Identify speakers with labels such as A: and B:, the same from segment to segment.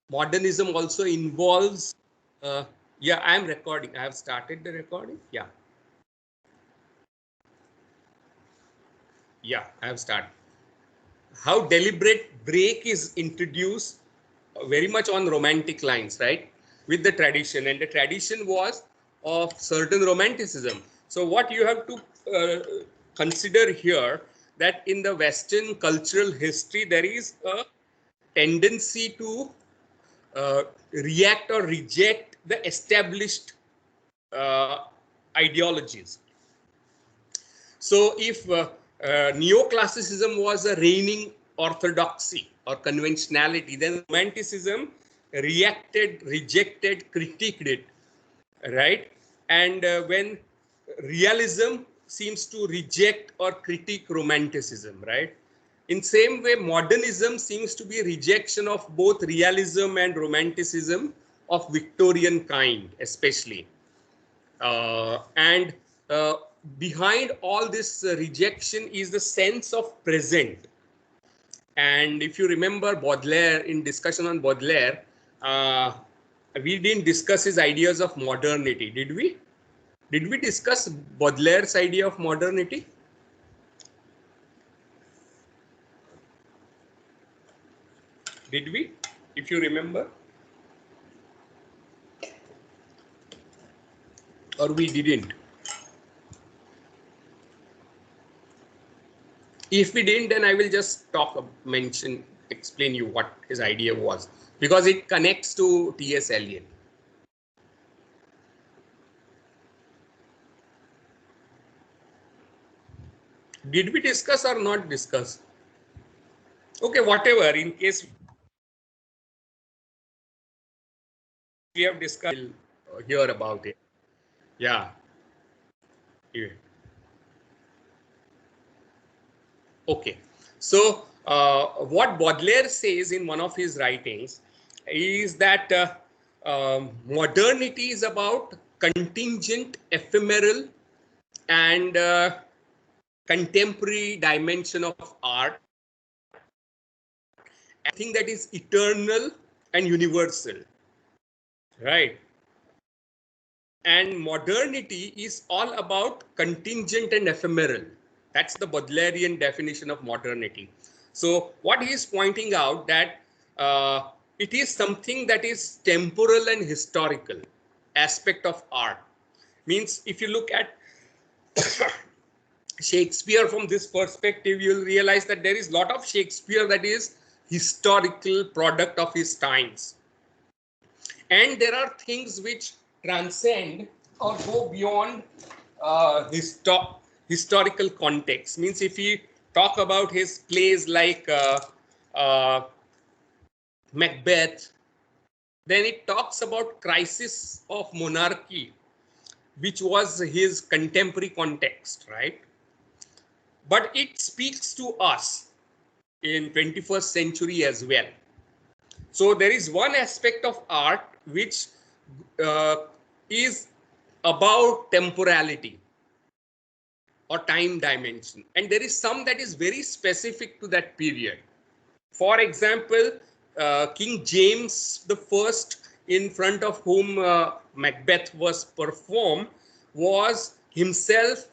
A: modernism also involves. Yeah, I am recording. I have started the recording. Yeah. Yeah, I have started. How deliberate break is introduced very much on romantic lines, right? With the tradition, and the tradition was of certain romanticism. So what you have to consider here, that in the Western cultural history, there is a tendency to react or reject the established ideologies. So if neoclassicism was a reigning orthodoxy or conventionality, then romanticism reacted, rejected, critiqued it, right? And when realism seems to reject or critique romanticism, right? In same way, modernism seems to be a rejection of both realism and romanticism of Victorian kind, especially. And behind all this rejection is the sense of present. And if you remember Baudelaire, in discussion on Baudelaire, we didn't discuss his ideas of modernity, did we? Did we discuss Baudelaire's idea of modernity? Did we? If you remember? Or we didn't? If we didn't, then I will just explain you what his idea was, because it connects to T.S. Eliot. Did we discuss or not discuss? Okay, whatever, in case we have discussed, we'll hear about it. Yeah. Okay. So what Baudelaire says in one of his writings is that modernity is about contingent, ephemeral, and contemporary dimension of art. I think that is eternal and universal, right? And modernity is all about contingent and ephemeral. That's the Baudelairean definition of modernity. So what he is pointing out, that it is something that is temporal and historical aspect of art. Means if you look at Shakespeare from this perspective, you'll realize that there is a lot of Shakespeare that is historical product of his times. And there are things which transcend or go beyond historical context. Means if we talk about his plays like Macbeth, then it talks about crisis of monarchy, which was his contemporary context, right? But it speaks to us in 21st century as well. So there is one aspect of art which is about temporality or time dimension, and there is some that is very specific to that period. For example, King James the First, in front of whom Macbeth was performed, was himself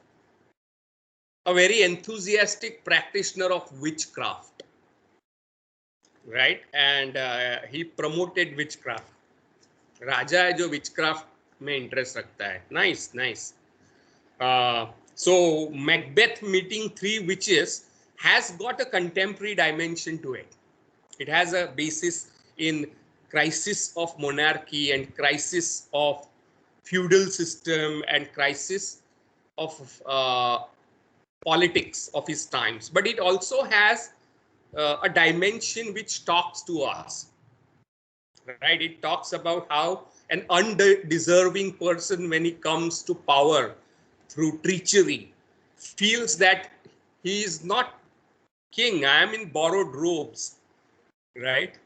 A: a very enthusiastic practitioner of witchcraft, right? And he promoted witchcraft. राजा है जो witchcraft में interest रखता है. Nice, nice. So Macbeth meeting three witches has got a contemporary dimension to it. It has a basis in crisis of monarchy and crisis of feudal system and crisis of politics of his times. But it also has a dimension which talks to us, right? It talks about how an undeserving person, when he comes to power through treachery, feels that he is not king. I am in borrowed robes, right?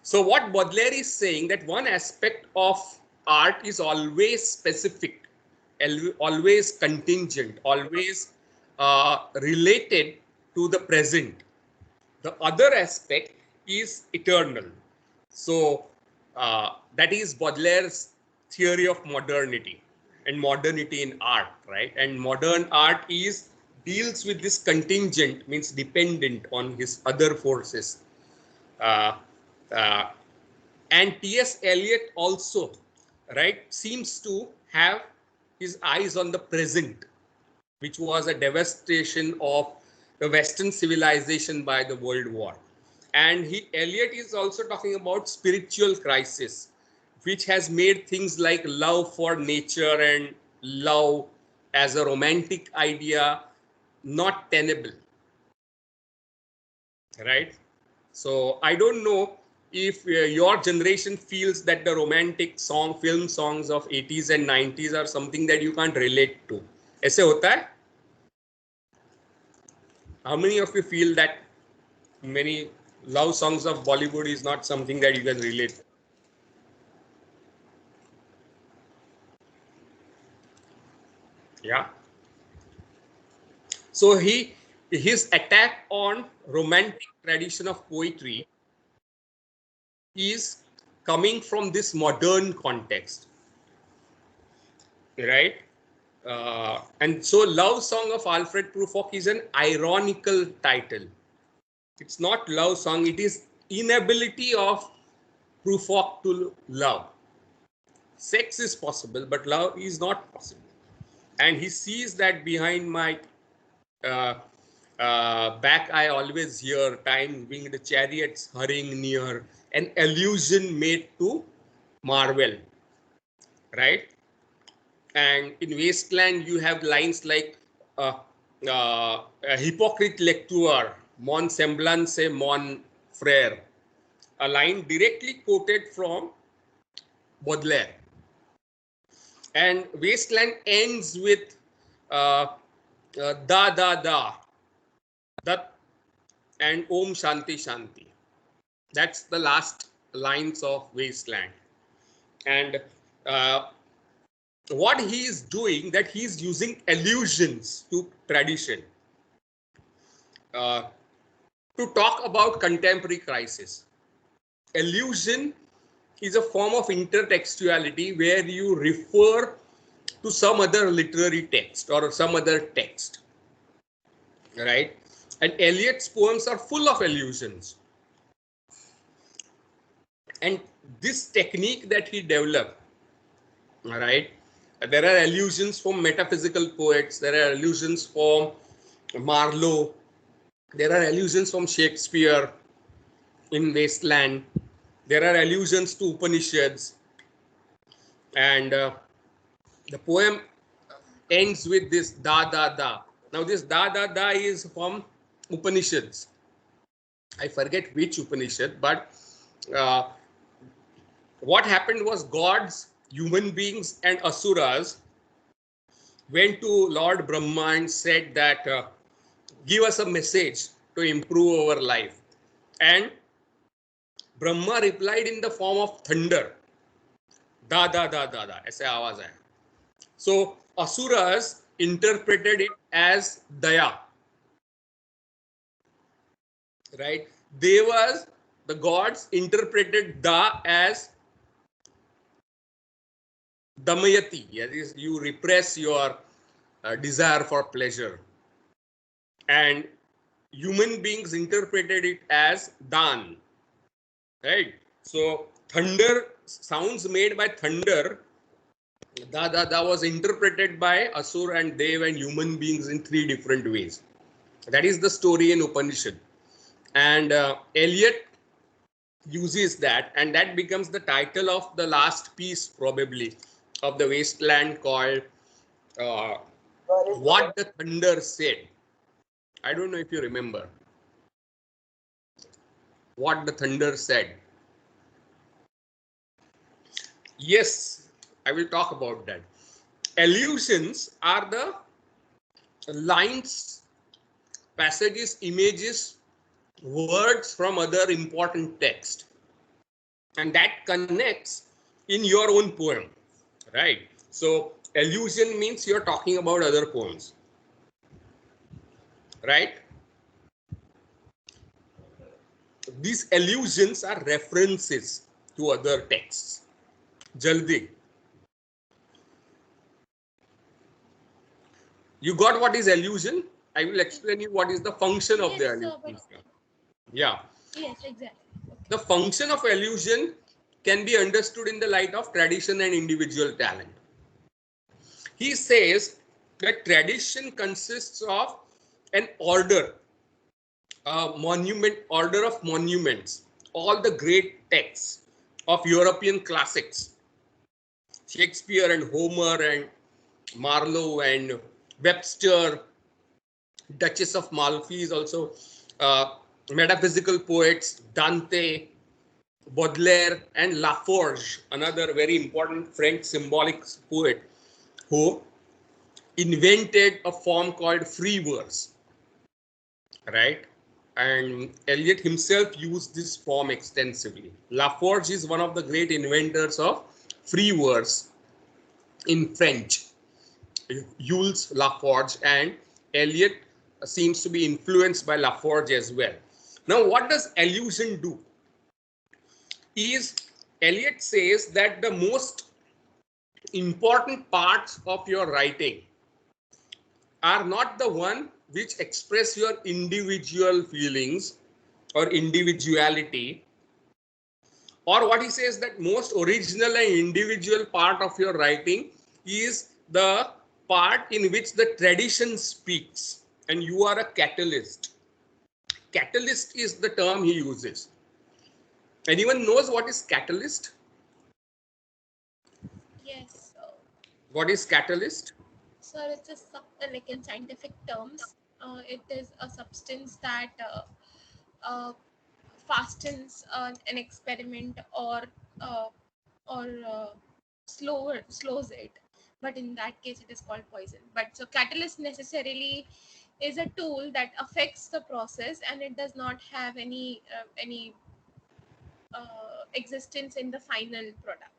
A: So what Baudelaire is saying, that one aspect of art is always specific, always contingent, always related to the present. The other aspect is eternal. So that is Baudelaire's theory of modernity and modernity in art, right? And modern art is deals with this contingent, means dependent on his other forces. Uh, uh, and T.S. Eliot also, right, seems to have his eyes on the present, which was a devastation of the Western civilization by the World War. And Eliot is also talking about spiritual crisis, which has made things like love for nature and love as a romantic idea not tenable, right? So I don't know if your generation feels that the romantic film songs of 80s and 90s are something that you can't relate to. ऐसे होता है? How many of you feel that many love songs of Bollywood is not something that you can relate? Yeah. So his attack on romantic tradition of poetry is coming from this modern context, right? And so Love Song of Alfred Prufrock is an ironical title. It's not love song, it is inability of Prufrock to love. Sex is possible, but love is not possible. And he sees that behind my uh, back I always hear time winged chariots hurrying near, an allusion made to Marvel, right? And in Wasteland, you have lines like uh, hypocrite lecturer, mon semblance, mon frère, a line directly quoted from Baudelaire. And Wasteland ends with da da da, that and Om Shanti Shanti. That's the last lines of Wasteland. And what he is doing, that he is using allusions to tradition uh, to talk about contemporary crisis. Allusion is a form of intertextuality where you refer to some other literary text or some other text, right? And Eliot's poems are full of allusions. And this technique that he developed, right? There are allusions from metaphysical poets, there are allusions from Marlowe, there are allusions from Shakespeare in Wasteland, there are allusions to Upanishads, and the poem ends with this da da da. Now this da da da is from Upanishads. I forget which Upanishad, but uh, what happened was gods, human beings, and asuras went to Lord Brahma and said that give us a message to improve our life. And Brahma replied in the form of thunder. Da da da da da. ऐसे आवाज है. So asuras interpreted it as daya. Right? Devas, the gods, interpreted da as damayati. That is, you repress your desire for pleasure. And human beings interpreted it as dan. Right? So thunder, sounds made by thunder, da da da, was interpreted by asur and dev and human beings in three different ways. That is the story in Upanishad. And Eliot uses that, and that becomes the title of the last piece probably of the Wasteland, called uh, What the Thunder Said. I don't know if you remember what the thunder said. Yes, I will talk about that. Allusions are the lines, passages, images, words from other important text, and that connects in your own poem, right? So allusion means you're talking about other poems, right? these allusions are references to other texts. Jaldi. You got what is allusion? I will explain you what is the function of the allusion. Yeah.
B: Yes, exactly. Okay.
A: The function of allusion can be understood in the light of tradition and individual talent. He says that tradition consists of an order, a monument, order of monuments, all the great texts of European classics, Shakespeare and Homer and Marlowe and Webster, Duchess of Malfi is also metaphysical poets, Dante, Baudelaire and Laforge, another very important French symbolic poet who invented a form called free verse, right? And Eliot himself used this form extensively. Laforge is one of the great inventors of free verse in French. Jules Laforge, and Eliot seems to be influenced by Laforge as well. Now, what does allusion do? Is Eliot says that the most important parts of your writing are not the one which express your individual feelings or individuality, or what he says that most original and individual part of your writing is the part in which the tradition speaks and you are a catalyst. Catalyst is the term he uses. Anyone knows what is catalyst?
B: Yes.
A: What is catalyst?
B: Sir, it's like in scientific terms, it is a substance that fastens an experiment uh, or slows it. But in that case, it is called poison. But so catalyst necessarily is a tool that affects the process, and it does not have any existence in the final product.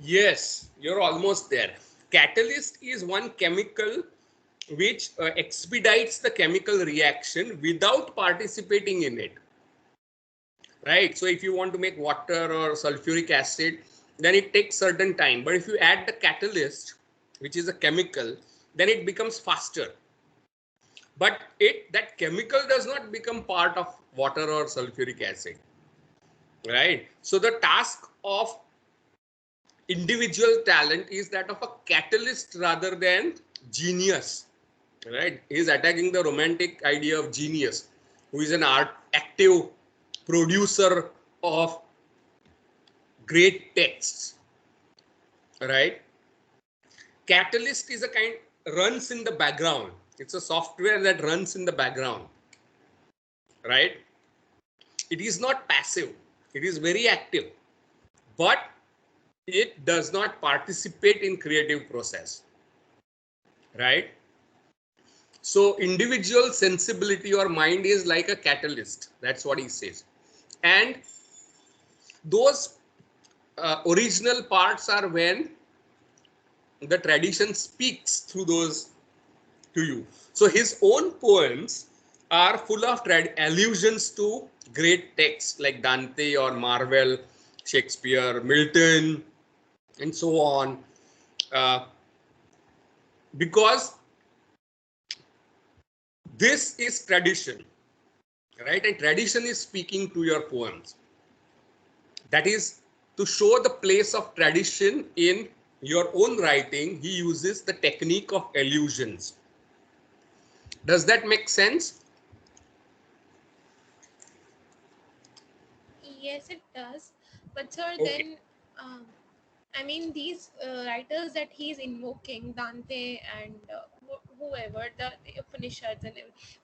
A: Yes, you're almost there. Catalyst is one chemical which expedites the chemical reaction without participating in it. Right? So if you want to make water or sulfuric acid, then it takes certain time. But if you add the catalyst, which is a chemical, then it becomes faster. But that chemical does not become part of water or sulfuric acid. Right? So the task of individual talent is that of a catalyst rather than genius. Right? He is attacking the romantic idea of genius, who is an active producer of great texts. Right? Catalyst is a kind runs in the background. It's a software that runs in the background. Right? It is not passive. It is very active, but it does not participate in creative process. Right? So individual sensibility or mind is like a catalyst. That's what he says. And those original parts are when the tradition speaks through those to you. So his own poems are full of allusions to great texts like Dante or Marvell, Shakespeare, Milton, and so on. Because this is tradition, right? And tradition is speaking to your poems. That is to show the place of tradition in your own writing. He uses the technique of allusions. Does that make sense?
B: Yes, it does. But sir,
A: Okay.
B: then I mean, these writers that he's invoking, Dante and whoever, the Upanishads, and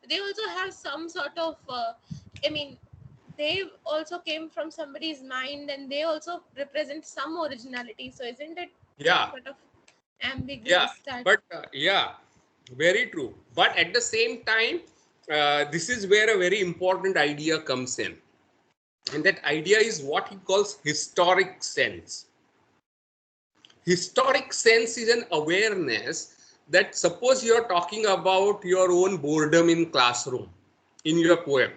B: they also have some sort of, I mean, they also came from somebody's mind, and they also represent some originality. So isn't it
A: Yeah.
B: sort of ambiguous
A: Yeah.
B: that?
A: But yeah, very true. But at the same time, this is where a very important idea comes in. And that idea is what he calls historic sense. Historic sense is an awareness that suppose you are talking about your own boredom in classroom in your poem.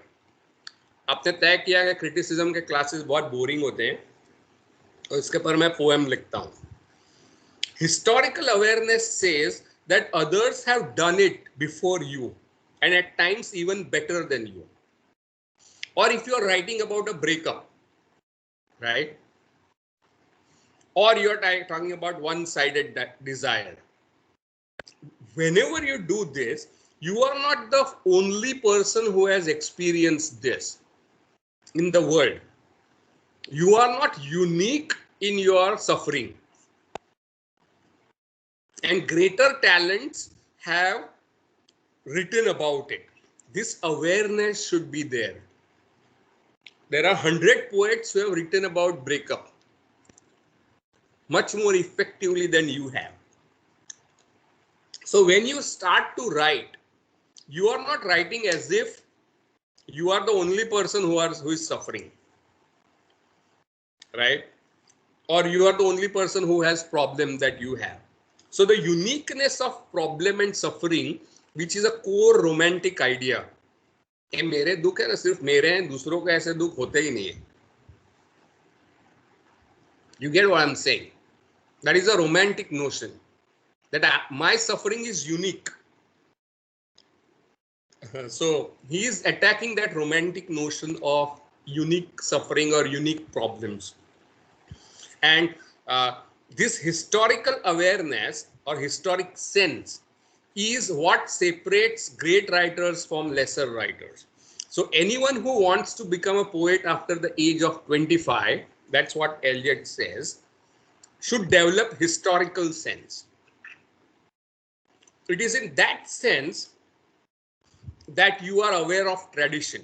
A: आपने तय किया कि criticism के classes बहुत boring होते हैं, तो इसके पर मैं पोएम लिखता हूँ. Historical awareness says that others have done it before you and at times even better than you. Or if you are writing about a breakup, right? Or you are talking about one-sided desire. Whenever you do this, you are not the only person who has experienced this in the world. You are not unique in your suffering. And greater talents have written about it. This awareness should be there. There are 100 poets who have written about breakup much more effectively than you have. So when you start to write, you are not writing as if you are the only person who is suffering, right? Or you are the only person who has problem that you have. So the uniqueness of problem and suffering, which is a core romantic idea, कि मेरे दुख है ना सिर्फ मेरे हैं, दूसरों को ऐसे दुख होते ही नहीं है. You get what I'm saying? That is a romantic notion that my suffering is unique. So he is attacking that romantic notion of unique suffering or unique problems. And this historical awareness or historic sense is what separates great writers from lesser writers. So anyone who wants to become a poet after the age of 25, that's what Eliot says, should develop historical sense. It is in that sense that you are aware of tradition,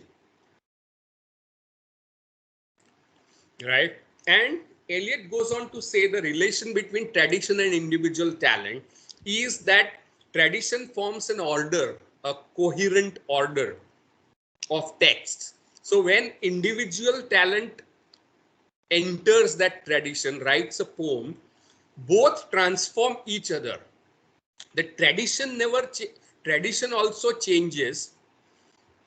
A: right? And Eliot goes on to say the relation between tradition and individual talent is that tradition forms an order, a coherent order of texts. So when individual talent enters that tradition, writes a poem, both transform each other. The tradition also changes,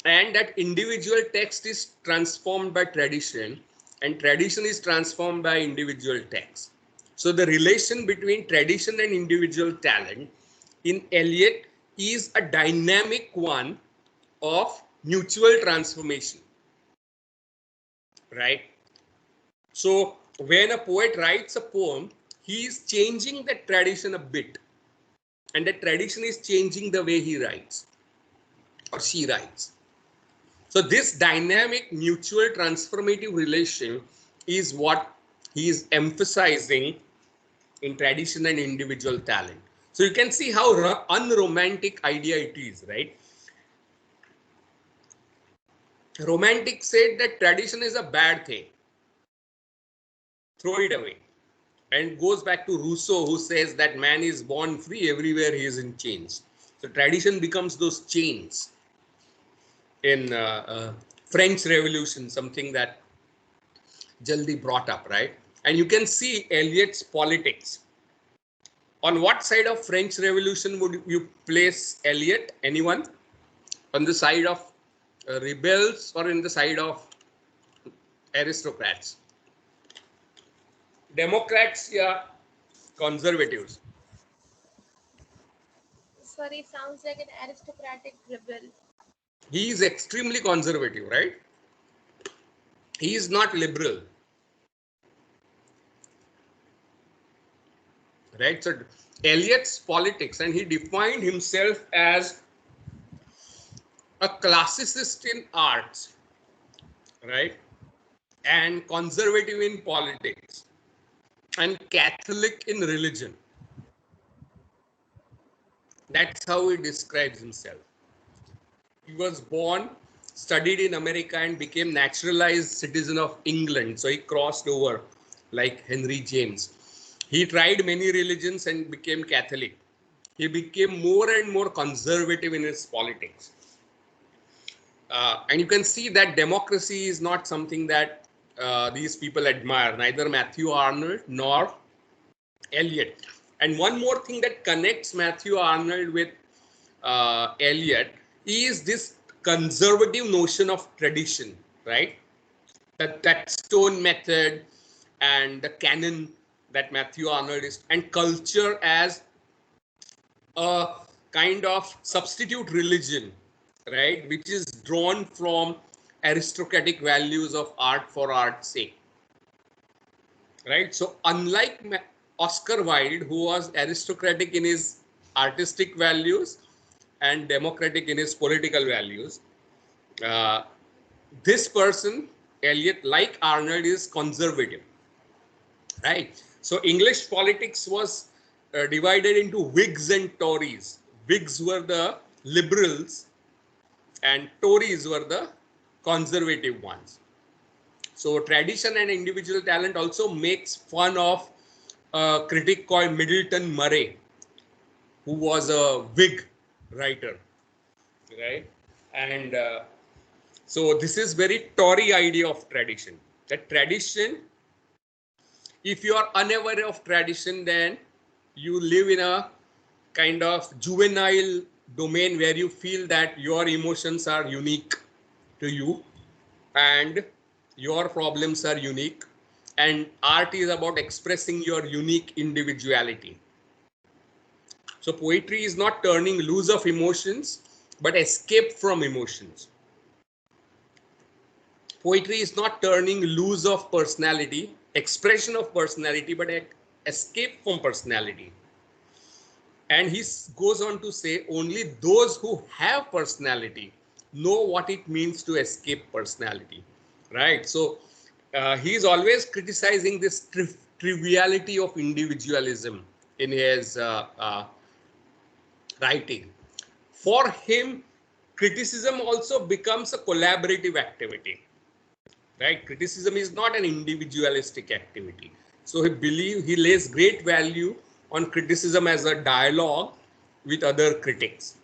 A: and that individual text is transformed by tradition, and tradition is transformed by individual text. So the relation between tradition and individual talent in Eliot is a dynamic one of mutual transformation, right? So when a poet writes a poem, he is changing the tradition a bit, and the tradition is changing the way he writes or she writes. So this dynamic mutual transformative relation is what he is emphasizing in tradition and individual talent. So you can see how unromantic idea it is, right? Romantic said that tradition is a bad thing. Throw it away. And goes back to Rousseau, who says that man is born free, everywhere he is in chains. So tradition becomes those chains in French Revolution, something that Jaldi brought up, right? And you can see Eliot's politics. On what side of French Revolution would you place Eliot? Anyone? On the side of rebels or in the side of aristocrats? Democrats, yeah, conservatives.
B: Sorry, sounds like an aristocratic rebel.
A: He is extremely conservative, right? He is not liberal, right? So Eliot's politics, and he defined himself as a classicist in arts, right? And conservative in politics and Catholic in religion. That's how he describes himself. He was born, studied in America, and became naturalized citizen of England. So he crossed over like Henry James. He tried many religions and became Catholic. He became more and more conservative in his politics. And you can see that democracy is not something that these people admire, neither Matthew Arnold nor Eliot. And one more thing that connects Matthew Arnold with Eliot is this conservative notion of tradition, right? That stone method and the canon that Matthew Arnold is, and culture as a kind of substitute religion, right, which is drawn from aristocratic values of art for art's sake, right? So unlike Oscar Wilde, who was aristocratic in his artistic values and democratic in his political values, uh, this person, Eliot, like Arnold, is conservative, right? So English politics was divided into Whigs and Tories. Whigs were the liberals and Tories were the conservative ones. So tradition and individual talent also makes fun of a critic called Middleton Murray, who was a Whig writer, right? And so this is very Tory idea of tradition. That tradition, if you are unaware of tradition, then you live in a kind of juvenile domain where you feel that your emotions are unique to you and your problems are unique, and art is about expressing your unique individuality. So poetry is not turning loose of emotions but escape from emotions. Poetry is not turning loose of personality, expression of personality, but escape from personality. And he goes on to say only those who have personality know what it means to escape personality, right? So he is always criticizing this triviality of individualism in his writing. For him, criticism also becomes a collaborative activity, right? Criticism is not an individualistic activity. So he lays great value on criticism as a dialogue with other critics,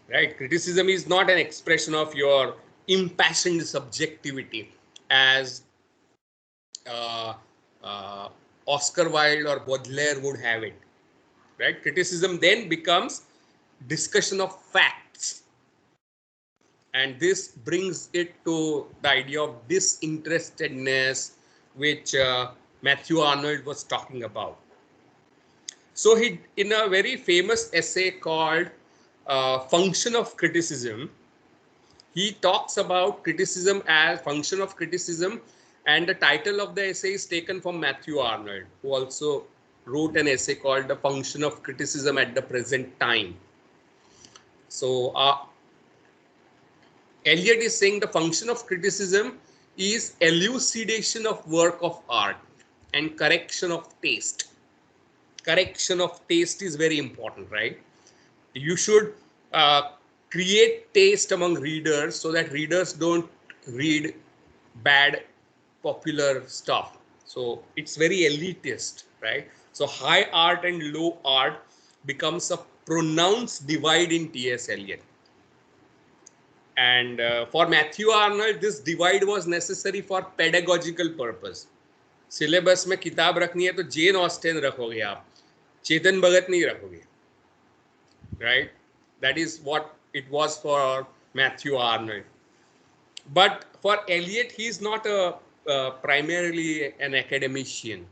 A: right? Criticism is not an expression of your impassioned subjectivity as uh, uh, Oscar Wilde or Baudelaire would have it, right? Criticism then becomes discussion of facts, and this brings it to the idea of disinterestedness, which Matthew Arnold was talking about. So he, in a very famous essay called Function of Criticism, he talks about criticism as function of criticism, and the title of the essay is taken from Matthew Arnold, who also wrote an essay called The Function of Criticism at the Present Time. So Eliot is saying the function of criticism is elucidation of work of art and correction of taste. Correction of taste is very important, right? You should create taste among readers so that readers don't read bad popular stuff. So it's very elitist, right? So high art and low art becomes a pronounced divide in T.S. Eliot. And for Matthew Arnold, this divide was necessary for pedagogical purpose. Syllabus में किताब रखनी है तो जेन ऑस्टेन रखोगे आप, चेतन भगत नहीं रखोगे, right? That is what it was for Matthew Arnold. But for Eliot, he is not primarily an academician,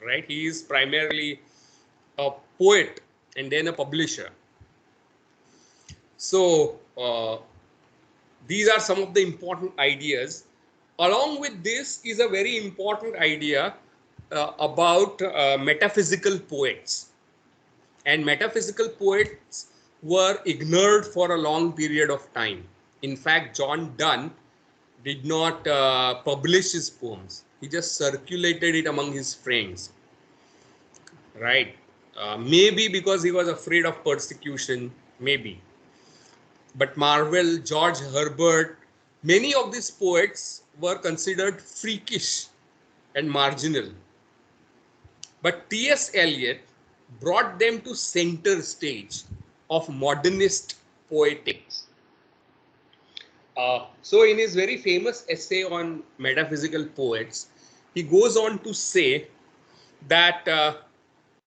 A: right? He is primarily a poet and then a publisher. So these are some of the important ideas. Along with this is a very important idea about metaphysical poets. And metaphysical poets were ignored for a long period of time. In fact, John Donne did not publish his poems. He just circulated it among his friends, right? Maybe because he was afraid of persecution, maybe. But Marvell, George Herbert, many of these poets were considered freakish and marginal. But T.S. Eliot brought them to center stage of modernist poetics. So in his very famous essay on metaphysical poets, he goes on to say that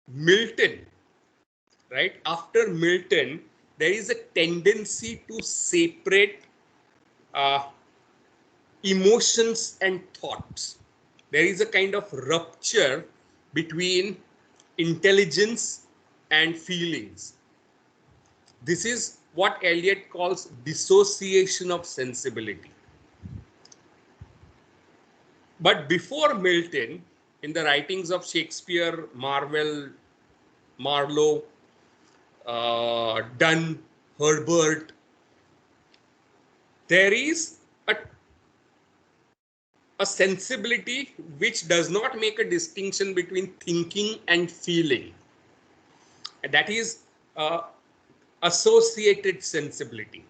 A: Milton, right, after Milton, there is a tendency to separate emotions and thoughts. There is a kind of rupture between intelligence and feelings. This is what Eliot calls dissociation of sensibility. But before Milton, in the writings of Shakespeare, Marlowe, Donne, Herbert, there is a sensibility which does not make a distinction between thinking and feeling. And that is associated sensibility.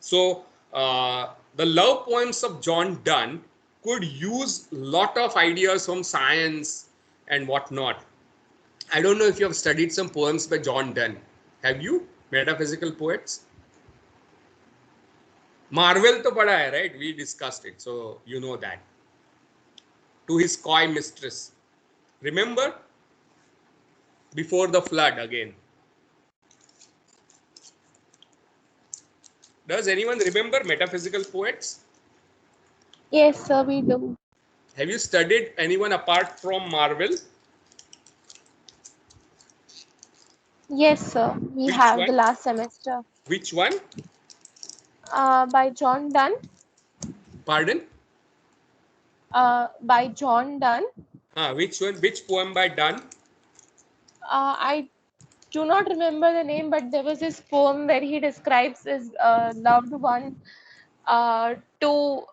A: So the love poems of John Donne could use a lot of ideas from science and whatnot. I don't know if you have studied some poems by John Donne. Have you? Metaphysical poets? Marvel to pada hai, right? We discussed it, so you know that. To his coy mistress. Remember? Before the flood again. Does anyone remember metaphysical poets?
B: Yes, sir, we do.
A: Have you studied anyone apart from Marvel?
B: Yes, sir, we
A: Which
B: have
A: one?
B: the last semester.
A: Which one?
B: By John Donne.
A: Pardon?
B: By John Donne.
A: Which one? Which poem by Donne?
B: I do not remember the name, but there was this poem where he describes his loved one to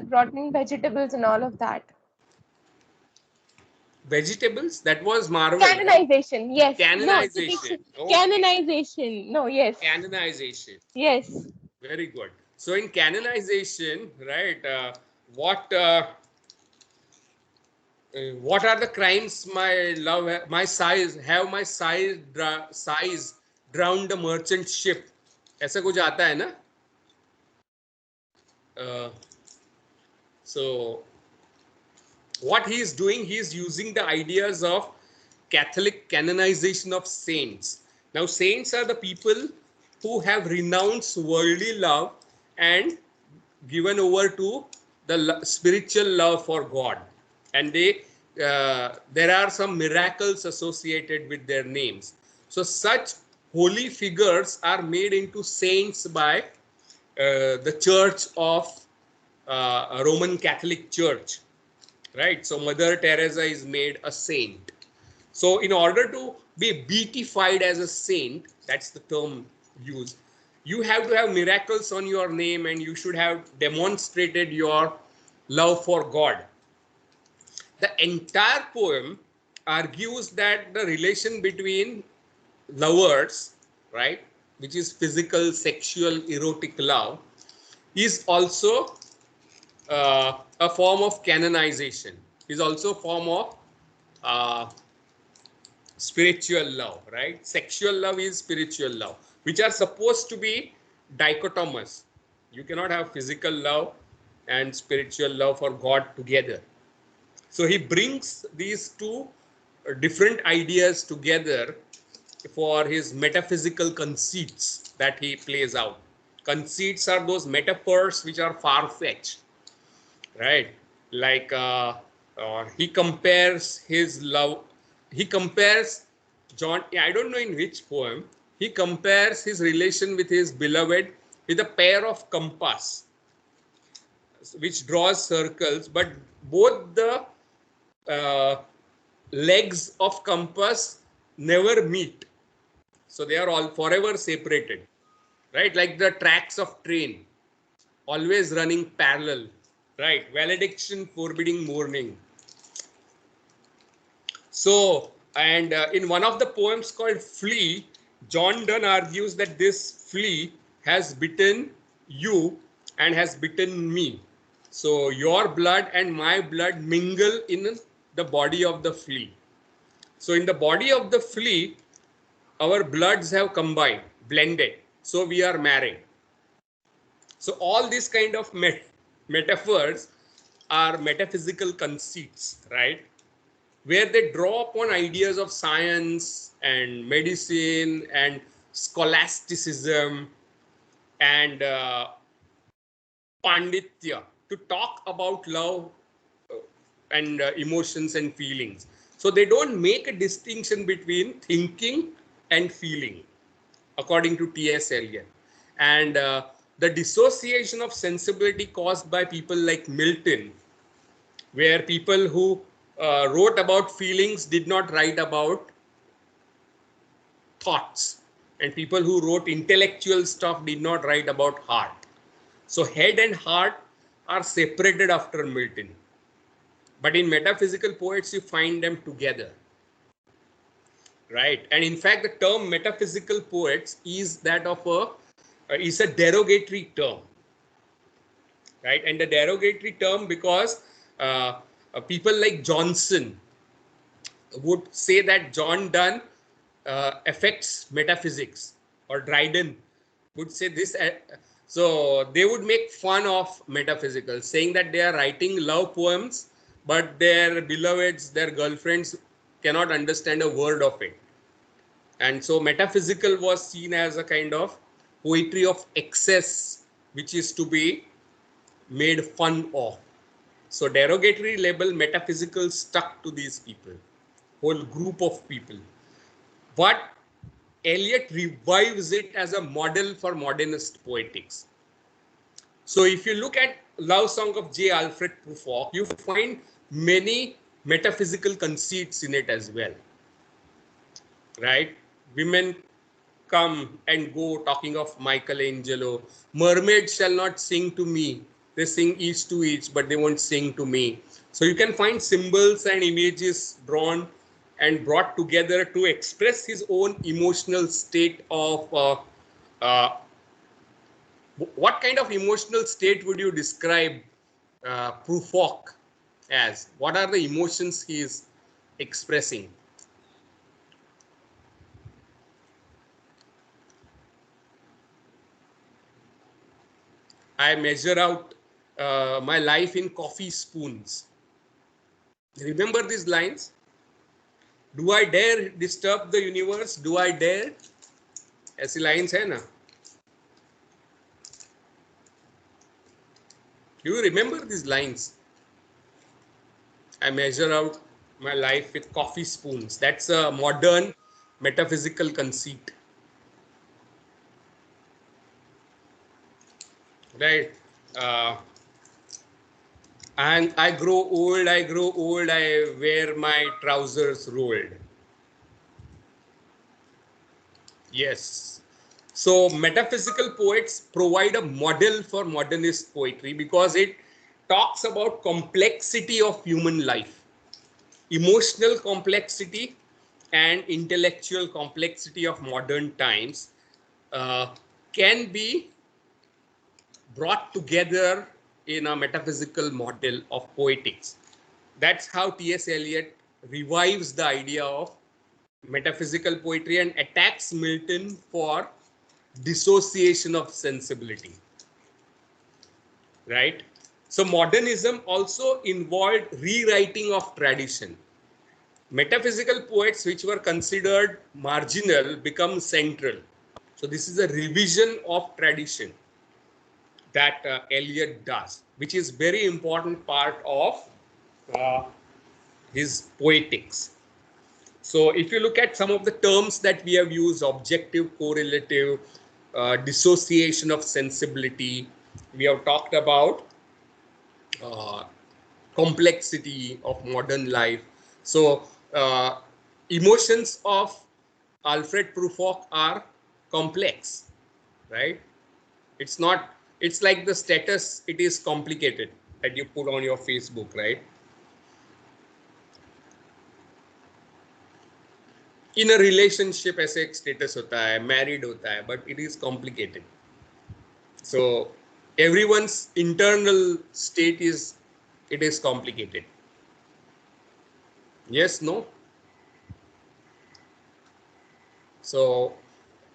B: rotting vegetables and all of that.
A: Vegetables? That was Marvel.
B: Canonization, yes.
A: Canonization.
B: No, canonization. No, yes.
A: Canonization.
B: Yes.
A: Very good. So in canonization, right, what are the crimes my love, my size, have my size drowned a merchant ship? ऐसा कुछ आता है ना? So what he is doing, he is using the ideas of Catholic canonization of saints. Now, saints are the people who have renounced worldly love and given over to the spiritual love for God. And there are some miracles associated with their names. So such holy figures are made into saints by the Church of Roman Catholic Church. Right, so Mother Teresa is made a saint. So in order to be beatified as a saint, that's the term used, you have to have miracles on your name and you should have demonstrated your love for God. The entire poem argues that the relation between lovers, right, which is physical, sexual, erotic love, is also a form of canonization, is also a form of spiritual love, right? Sexual love is spiritual love, which are supposed to be dichotomous. You cannot have physical love and spiritual love for God together. So he brings these two different ideas together for his metaphysical conceits that he plays out. Conceits are those metaphors which are far-fetched, right? Like he compares his love, he compares John, I don't know in which poem, he compares his relation with his beloved with a pair of compass which draws circles, but both the legs of compass never meet, so they are all forever separated, right? Like the tracks of train always running parallel, right? Valediction forbidding mourning. So, and in one of the poems called Flea, John Donne argues that this flea has bitten you and has bitten me. So your blood and my blood mingle in the body of the flea. So in the body of the flea, our bloods have combined, blended. So we are married. So all these kind of metaphors are metaphysical conceits, right? Where they draw upon ideas of science and medicine and scholasticism and panditya to talk about love and emotions and feelings. So they don't make a distinction between thinking and feeling, according to T.S. Eliot. And the dissociation of sensibility caused by people like Milton, where people who wrote about feelings did not write about thoughts, and people who wrote intellectual stuff did not write about heart. So head and heart are separated after Milton. But in metaphysical poets, you find them together. Right. And in fact, the term metaphysical poets is that of is a derogatory term. Right. And the derogatory term because people like Johnson would say that John Donne affects metaphysics, or Dryden would say this. So they would make fun of metaphysical, saying that they are writing love poems, but their beloveds, their girlfriends cannot understand a word of it. And so metaphysical was seen as a kind of poetry of excess, which is to be made fun of. So derogatory label metaphysical stuck to these people, whole group of people. But Eliot revives it as a model for modernist poetics. So if you look at Love Song of J. Alfred Prufrock, you find many metaphysical conceits in it as well. Right? Women come and go, talking of Michelangelo. Mermaids shall not sing to me. They sing each to each, but they won't sing to me. So you can find symbols and images drawn and brought together to express his own emotional state of what kind of emotional state would you describe Prufrock as? What are the emotions he is expressing? I measure out my life in coffee spoons. Remember these lines? Do I dare disturb the universe? Do I dare? ऐसी lines है ना? Do you remember these lines? I measure out my life with coffee spoons. That's a modern metaphysical conceit. Right? And I grow old, I wear my trousers rolled. Yes. So metaphysical poets provide a model for modernist poetry because it talks about complexity of human life, emotional complexity and intellectual complexity of modern times can be brought together in a metaphysical model of poetics. That's how T.S. Eliot revives the idea of metaphysical poetry and attacks Milton for dissociation of sensibility. Right? So modernism also involved rewriting of tradition. Metaphysical poets which were considered marginal become central. So this is a revision of tradition that Eliot does, which is very important part of uh, his poetics. So if you look at some of the terms that we have used, objective, correlative, dissociation of sensibility, we have talked about uh, complexity of modern life. So emotions of Alfred Prufrock are complex, right? It's not, it's like the status, it is complicated that you put on your Facebook, right? In a relationship ऐसे एक status होता है, married होता है, but it is complicated. So everyone's internal state is, it is complicated. Yes, no? So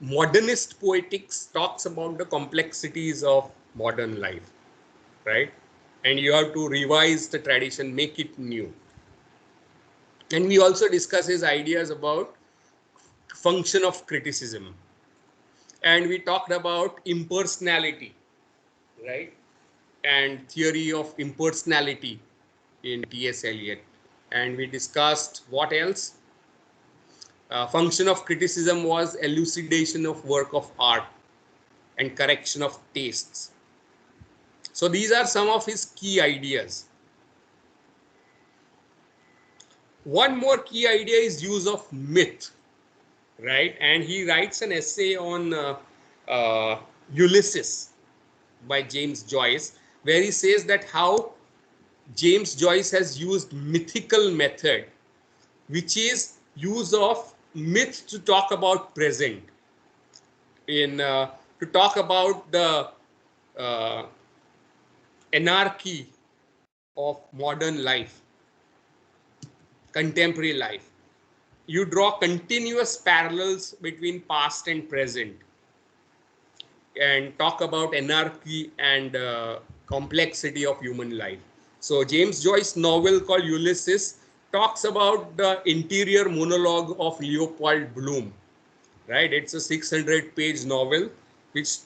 A: modernist poetics talks about the complexities of modern life, right? And you have to revise the tradition, make it new. And we also discuss his ideas about function of criticism. And we talked about impersonality, right? and theory of impersonality in T.S. Eliot. And we discussed what else? Function of criticism was elucidation of work of art and correction of tastes. So these are some of his key ideas. One more key idea is use of myth, right? And he writes an essay on Ulysses by James Joyce, where he says that how James Joyce has used mythical method, which is use of myth to talk about present, in to talk about the uh, anarchy of modern life, contemporary life. You draw continuous parallels between past and present and talk about anarchy and complexity of human life. So James Joyce's novel called Ulysses talks about the interior monologue of Leopold Bloom, right? It's a 600-page novel, which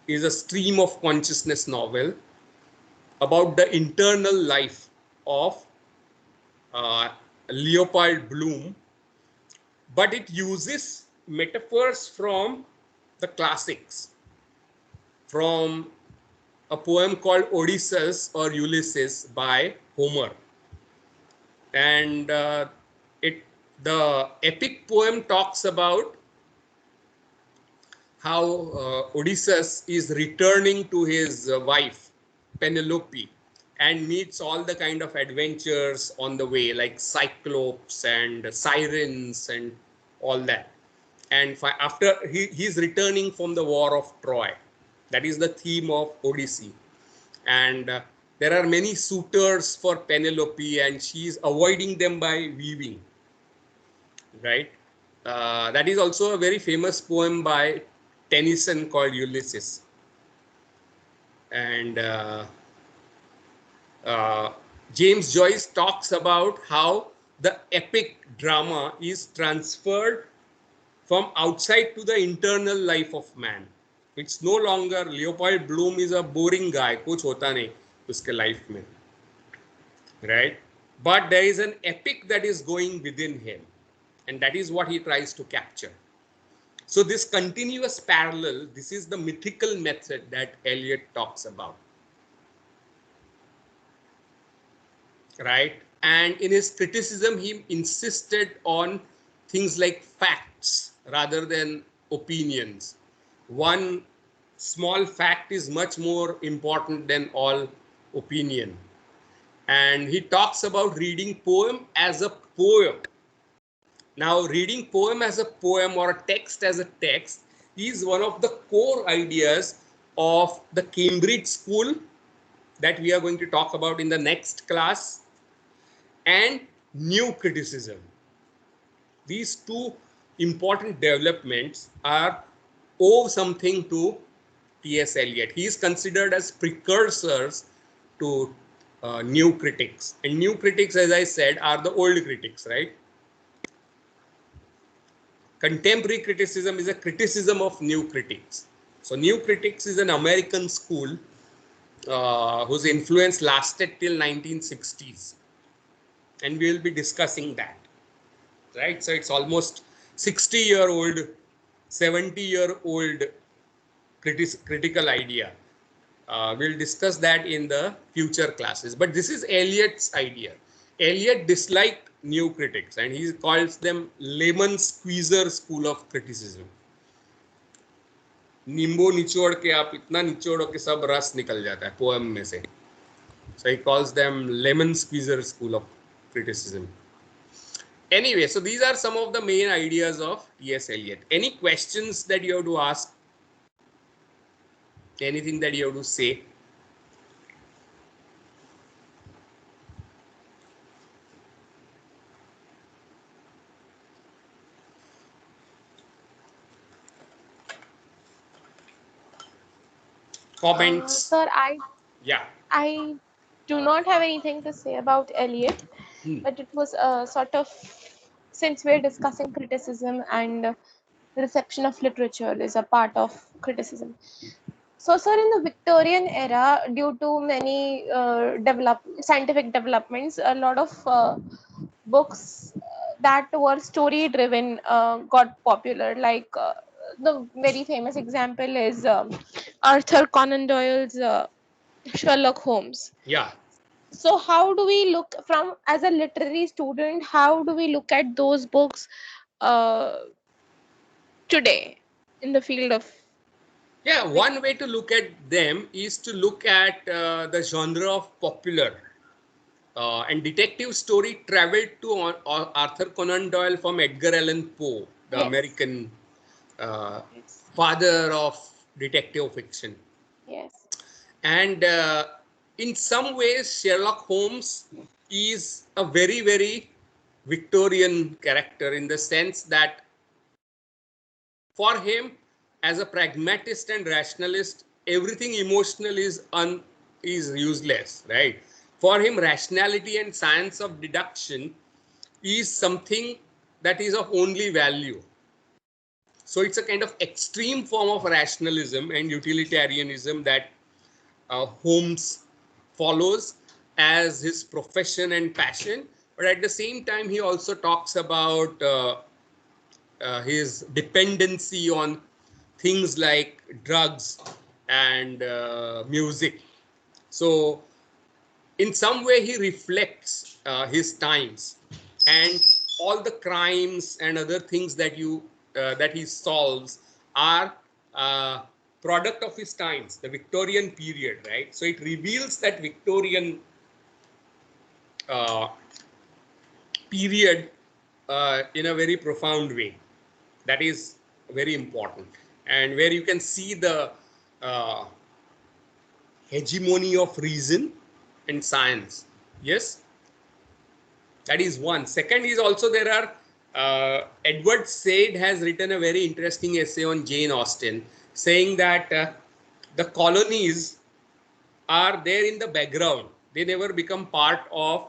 A: is a stream of consciousness novel about the internal life of uh, Leopold Bloom, but it uses metaphors from the classics, from a poem called Odysseus or Ulysses by Homer. And it the epic poem talks about how Odysseus is returning to his wife Penelope and meets all the kind of adventures on the way, like cyclops and sirens and all that. And after he's returning from the war of Troy, that is the theme of Odyssey. And there are many suitors for Penelope, and she's avoiding them by weaving, right? That is also a very famous poem by Tennyson called Ulysses. And uh, James Joyce talks about how the epic drama is transferred from outside to the internal life of man. It's no longer Leopold Bloom is a boring guy, कुछ होता नहीं उसके life में, right? But there is an epic that is going within him, and that is what he tries to capture. So this continuous parallel, this is the mythical method that Eliot talks about, right? And in his criticism, he insisted on things like facts rather than opinions. One small fact is much more important than all opinion. And he talks about reading poem as a poem. Now, reading poem as a poem or a text as a text is one of the core ideas of the Cambridge School that we are going to talk about in the next class, and new criticism. These two important developments are owe something to T.S. Eliot. He is considered as precursors to new critics. And new critics, as I said, are the old critics, right? Contemporary criticism is a criticism of new critics. So new critics is an American school whose influence lasted till 1960s. And we will be discussing that, right? So it's almost 60-year-old, 70-year-old critical idea. We'll discuss that in the future classes. But this is Eliot's idea. Eliot disliked new critics, and he calls them lemon squeezer school of criticism. नींबू निचोड़ के आप इतना निचोड़ो कि सब रस निकल जाता है पोएम में से. So he calls them lemon squeezer school of criticism. Anyway, so these are some of the main ideas of T.S. Eliot. Any questions that you have to ask? Anything that you have to say? Comments?
B: Sir,
A: Yeah.
B: I do not have anything to say about Eliot, but it was a sort of, since we're discussing criticism and reception of literature is a part of criticism. So, sir, in the Victorian era, due to many scientific developments, a lot of books that were story driven got popular. Like the very famous example is Arthur Conan Doyle's Sherlock Holmes.
A: Yeah.
B: So, how do we look from as a literary student? How do we look at those books uh, today in the field of?
A: Yeah, one way to look at them is to look at the genre of popular. And detective story traveled to Arthur Conan Doyle from Edgar Allan Poe, the
B: Yes.
A: American
B: Yes.
A: father of detective fiction.
B: Yes.
A: And in some ways, Sherlock Holmes is a very, very Victorian character in the sense that for him, as a pragmatist and rationalist, everything emotional is useless, right? For him, rationality and science of deduction is something that is of only value. So it's a kind of extreme form of rationalism and utilitarianism that Holmes follows as his profession and passion. But at the same time, he also talks about his dependency on things like drugs and music. So, in some way, he reflects his times and all the crimes and other things that he solves are product of his times, the Victorian period, right? So it reveals that Victorian uh, period in a very profound way. That is very important, and where you can see the uh, hegemony of reason and science. Yes, that is one. Second is also there are Edward Said has written a very interesting essay on Jane Austen, saying that the colonies are there in the background. They never become part of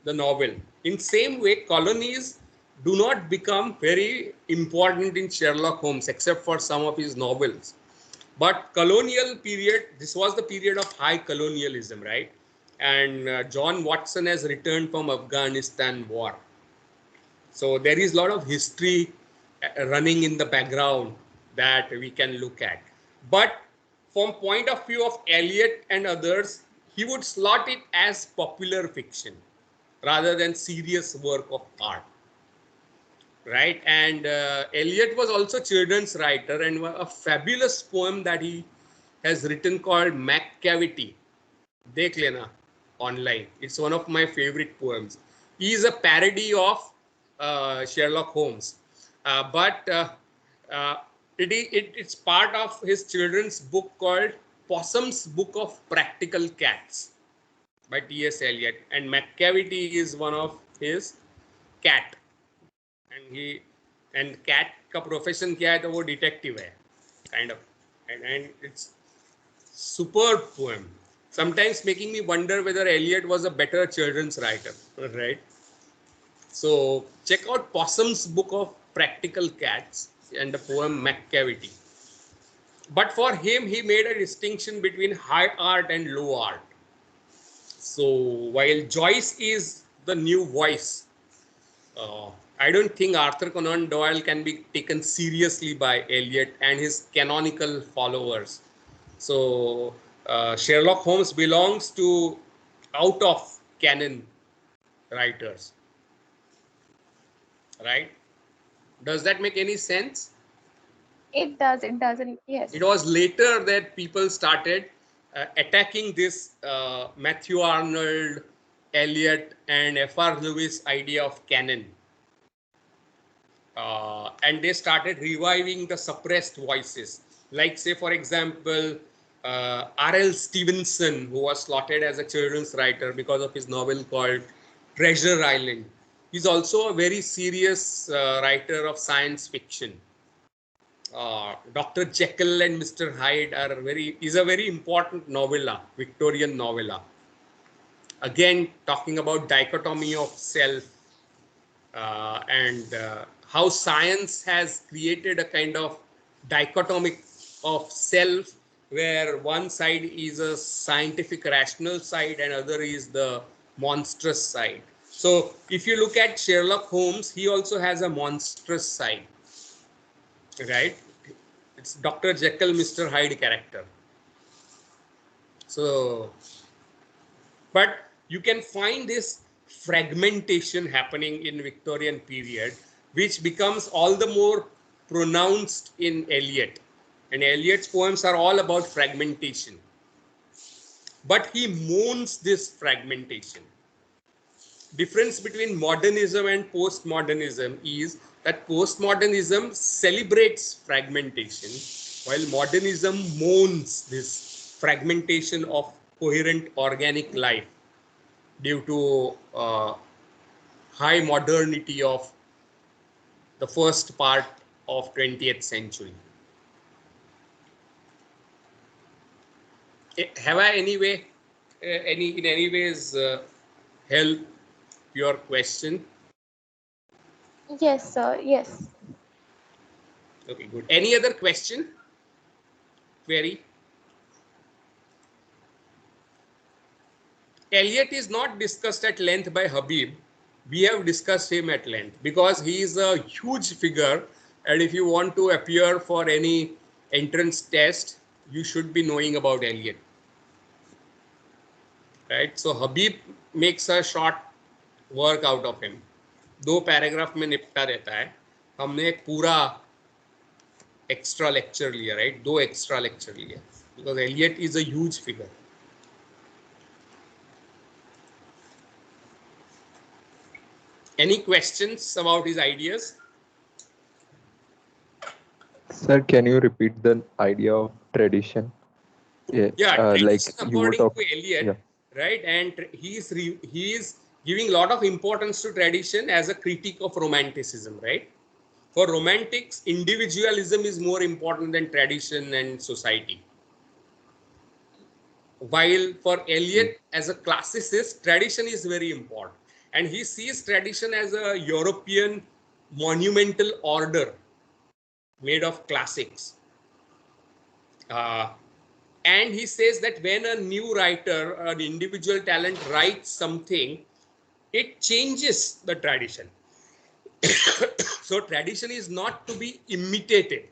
A: the novel. In same way, colonies do not become very important in Sherlock Holmes, except for some of his novels. But colonial period, this was the period of high colonialism, right? And John Watson has returned from Afghanistan war. So there is a lot of history running in the background that we can look at. But from point of view of Eliot and others, he would slot it as popular fiction rather than serious work of art. Right? And Eliot was also children's writer, and a fabulous poem that he has written called Macavity. Dekh lena online. It's one of my favorite poems. He is a parody of Sherlock Holmes, but uh, it's part of his children's book called Possum's Book of Practical Cats by T.S. Eliot, and Macavity is one of his cat, and cat का profession क्या है तो वो detective है, kind of, and it's superb poem, sometimes making me wonder whether Eliot was a better children's writer, right? So check out Possum's Book of Practical Cats and the poem Macavity. But for him, he made a distinction between high art and low art. So while Joyce is the new voice, I don't think Arthur Conan Doyle can be taken seriously by Eliot and his canonical followers. So Sherlock Holmes belongs to out of canon writers, right? Does that make any sense?
B: It does. It doesn't. Yes.
A: It was later that people started attacking this Matthew Arnold, Eliot, and F.R. Lewis idea of canon. And they started reviving the suppressed voices. Like, say, for example, R.L. Stevenson, who was slotted as a children's writer because of his novel called Treasure Island. He's also a very serious writer of science fiction. Dr. Jekyll and Mr. Hyde is a very important novella, Victorian novella. Again, talking about dichotomy of self and how science has created a kind of dichotomy of self where one side is a scientific rational side and other is the monstrous side. So if you look at Sherlock Holmes, he also has a monstrous side, right? It's Dr. Jekyll, Mr. Hyde character. So, but you can find this fragmentation happening in Victorian period, which becomes all the more pronounced in Eliot. And Eliot's poems are all about fragmentation. But he mourns this fragmentation. Difference between modernism and postmodernism is that postmodernism celebrates fragmentation, while modernism mourns this fragmentation of coherent organic life due to high modernity of the first part of 20th century. Have I in any ways help your question?
B: Yes, sir. Yes.
A: Okay, good. Any other question? Query? Eliot is not discussed at length by Habib. We have discussed him at length because he is a huge figure, and if you want to appear for any entrance test, you should be knowing about Eliot. Right? So Habib makes a short work out of him. 2 paragraph में निपटा रहता है. हमने एक पूरा extra lecture लिया, right? 2 extra lecture लिया because Eliot is a huge figure. Any questions about his ideas?
C: Sir, can you repeat the idea of tradition?
A: Yeah,
C: like
A: tradition
C: you were
A: according
C: talking.
A: to Eliot,
C: Yeah.
A: right? And he is giving a lot of importance to tradition as a critique of romanticism, right? For romantics, individualism is more important than tradition and society. While for Eliot, as a classicist, tradition is very important. And he sees tradition as a European monumental order made of classics. And he says that when a new writer, an individual talent writes something, it changes the tradition. So tradition is not to be imitated.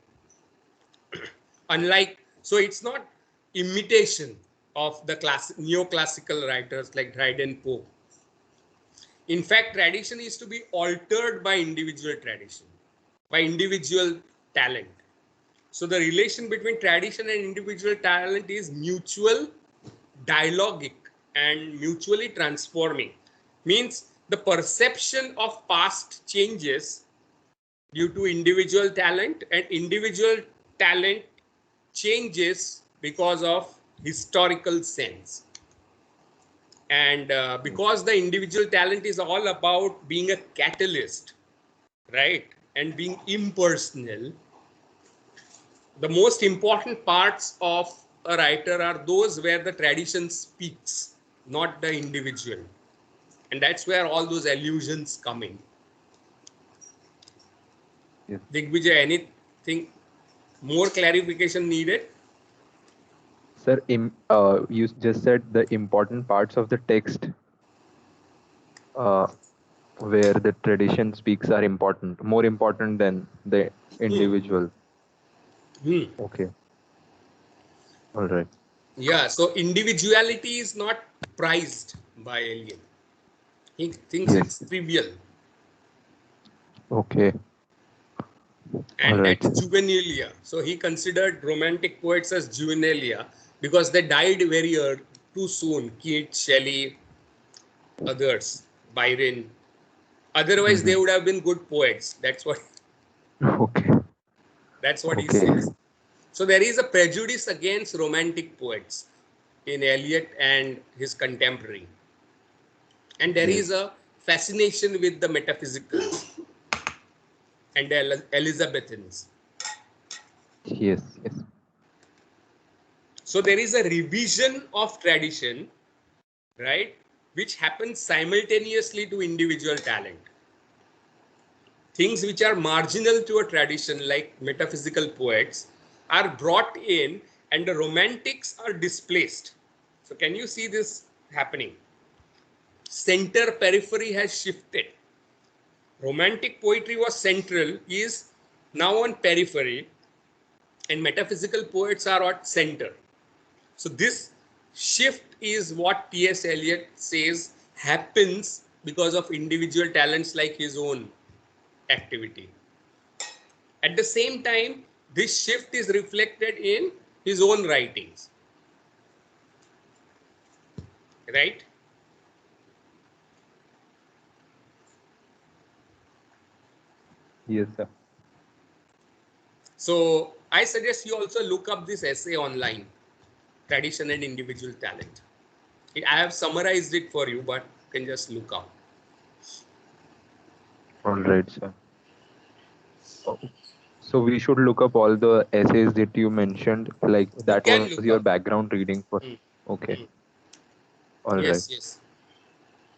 A: So it's not imitation of the neoclassical writers like Dryden, Poe. In fact, tradition is to be altered by individual tradition, by individual talent. So the relation between tradition and individual talent is mutual, dialogic, and mutually transforming. Means the perception of past changes due to individual talent, and individual talent changes because of historical sense. And because the individual talent is all about being a catalyst, right, and being impersonal, the most important parts of a writer are those where the tradition speaks, not the individual. And that's where all those allusions come in.
C: Yes.
A: Digvijay, anything more clarification needed?
C: Sir, you just said the important parts of the text where the tradition speaks are important, more important than the individual. Okay. All right.
A: Yeah, so individuality is not prized by Eliot. He thinks it's trivial.
C: Okay.
A: And that's juvenilia. So he considered romantic poets as juvenilia because they died very early, too soon. Keats, Shelley, others, Byron. Otherwise, they would have been good poets. That's what.
C: Okay.
A: That's what he says. So there is a prejudice against romantic poets in Eliot and his contemporary. And there is a fascination with the metaphysicals and the Elizabethans.
C: Yes.
A: So there is a revision of tradition, right, which happens simultaneously to individual talent. Things which are marginal to a tradition, like metaphysical poets, are brought in and the romantics are displaced. So can you see this happening? Center periphery has shifted. Romantic poetry was central, is now on periphery, and metaphysical poets are at center. So this shift is what T.S. Eliot says happens because of individual talents like his own activity. At the same time, this shift is reflected in his own writings, right?
C: Yes, sir.
A: So I suggest you also look up this essay online, Tradition and Individual Talent. I have summarized it for you, but you can just look up.
C: All right, sir. Oh, so we should look up all the essays that you mentioned, like
A: You
C: that
A: can
C: was
A: look
C: your
A: up.
C: background reading for.
A: Hmm.
C: Okay,
A: Hmm.
C: all right.
A: Yes, yes.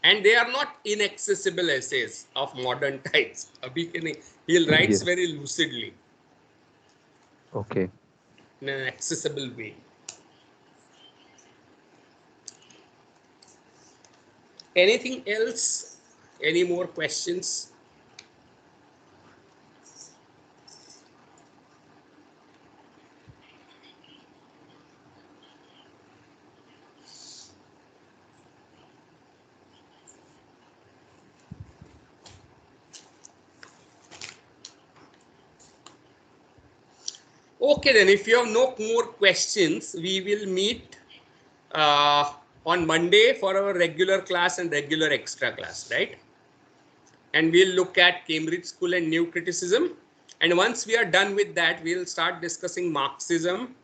A: And they are not inaccessible essays of modern times. He writes
C: Yes.
A: very lucidly
C: Okay.
A: in an accessible way. Anything else? Any more questions? Okay, then if you have no more questions, we will meet on Monday for our regular class and regular extra class, right? And we'll look at Cambridge School and New Criticism. And once we are done with that, we'll start discussing Marxism,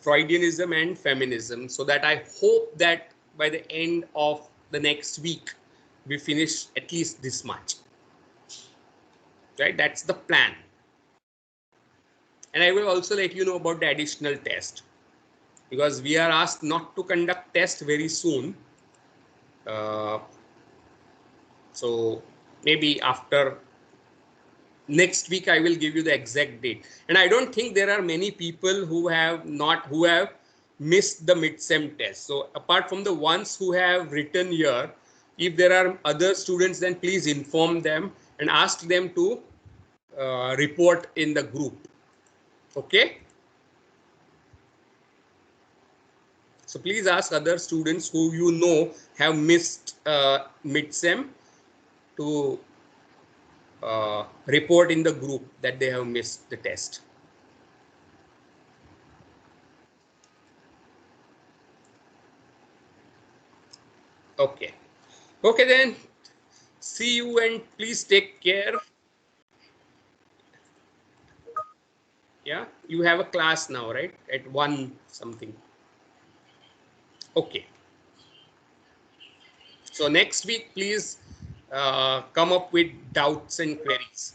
A: Freudianism, and feminism. So that I hope that by the end of the next week, we finish at least this much. Right? That's the plan. And I will also let you know about the additional test, because we are asked not to conduct test very soon. So maybe after next week I will give you the exact date. And I don't think there are many people who have missed the mid-sem test. So apart from the ones who have written here, if there are other students, then please inform them and ask them to report in the group. Okay. So please ask other students who you know have missed mid-sem to report in the group that they have missed the test. Okay. Okay then. See you and please take care. Yeah. You have a class now, right? At 1 something. Okay. So next week, please come up with doubts and queries.